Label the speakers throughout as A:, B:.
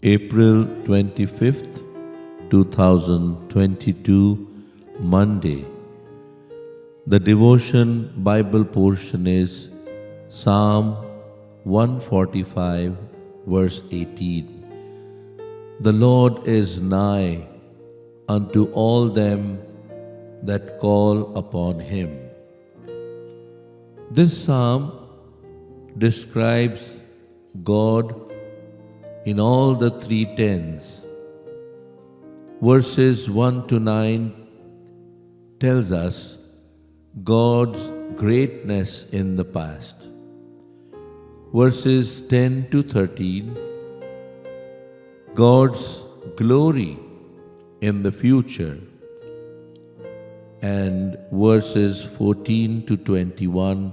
A: April 25th, 2022, Monday. The devotion Bible portion is Psalm 145, verse 18. The Lord is nigh unto all them that call upon Him. This psalm describes God in all the three tenses. Verses 1 to 9 tells us God's greatness in the past. Verses 10 to 13, God's glory in the future. And verses 14 to 21,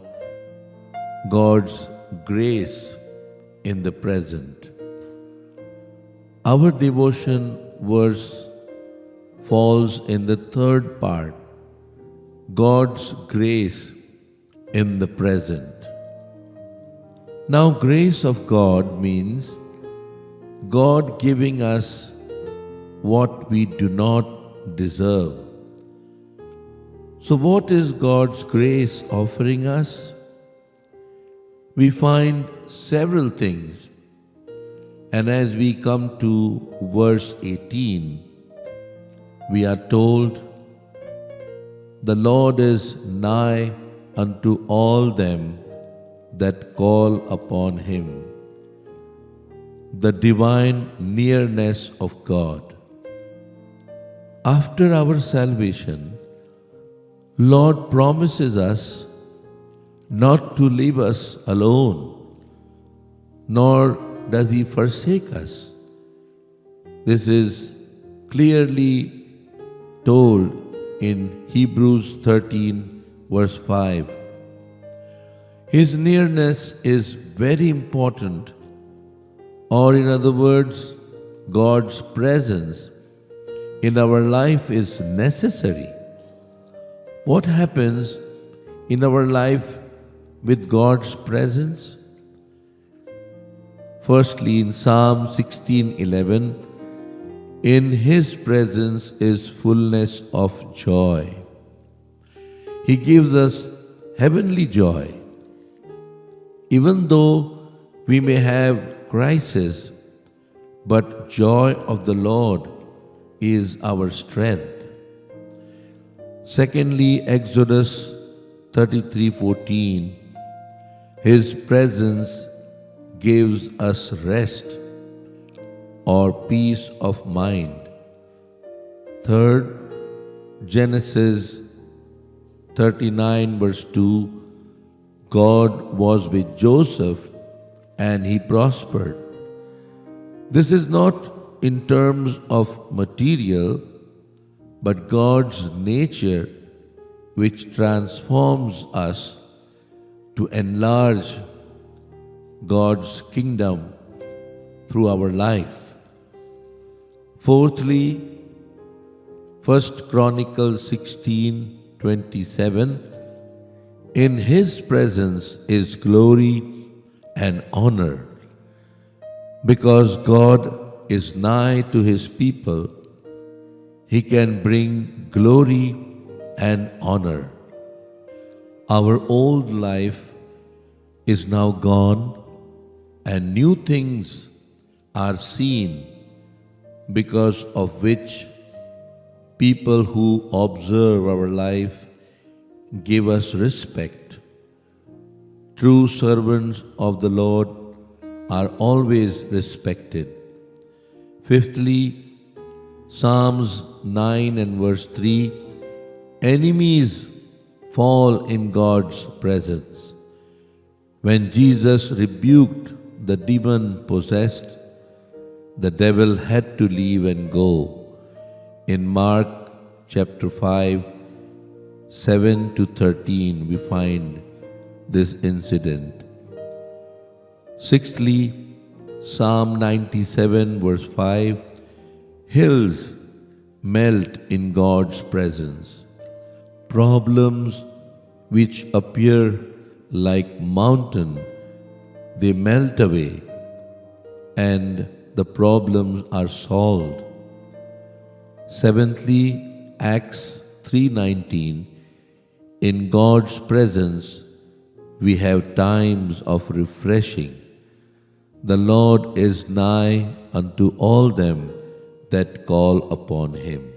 A: God's grace in the present. Our devotion verse falls in the third part, God's grace in the present. Now, grace of God means God giving us what we do not deserve. So what is God's grace offering us? We find several things. And as we come to verse 18, we are told, the Lord is nigh unto all them that call upon Him. The divine nearness of God. After our salvation, Lord promises us not to leave us alone, nor does He forsake us. This is clearly told in Hebrews 13, verse 5. His nearness is very important, or in other words, God's presence in our life is necessary. What happens in our life with God's presence? Firstly, in Psalm 16:11, in His presence is fullness of joy. He gives us heavenly joy. Even though we may have crisis, but joy of the Lord is our strength. Secondly, Exodus 33:14, His presence gives us rest or peace of mind. Third, Genesis 39 verse 2, God was with Joseph and he prospered. This is not in terms of material, but God's nature which transforms us to enlarge God's kingdom through our life. Fourthly, 1 Chronicles 16:27, in His presence is glory and honor. Because God is nigh to His people, He can bring glory and honor. Our old life is now gone, and new things are seen, because of which people who observe our life give us respect. True servants of the Lord are always respected. Fifthly, Psalms 9 and verse 3, enemies fall in God's presence. When Jesus rebuked the demon-possessed, the devil had to leave and go. In Mark chapter 5, 7 to 13, we find this incident. Sixthly, Psalm 97 verse 5, hills melt in God's presence. Problems which appear like mountain, they melt away, and the problems are solved. Seventhly, Acts 3:19, in God's presence we have times of refreshing. The Lord is nigh unto all them that call upon him.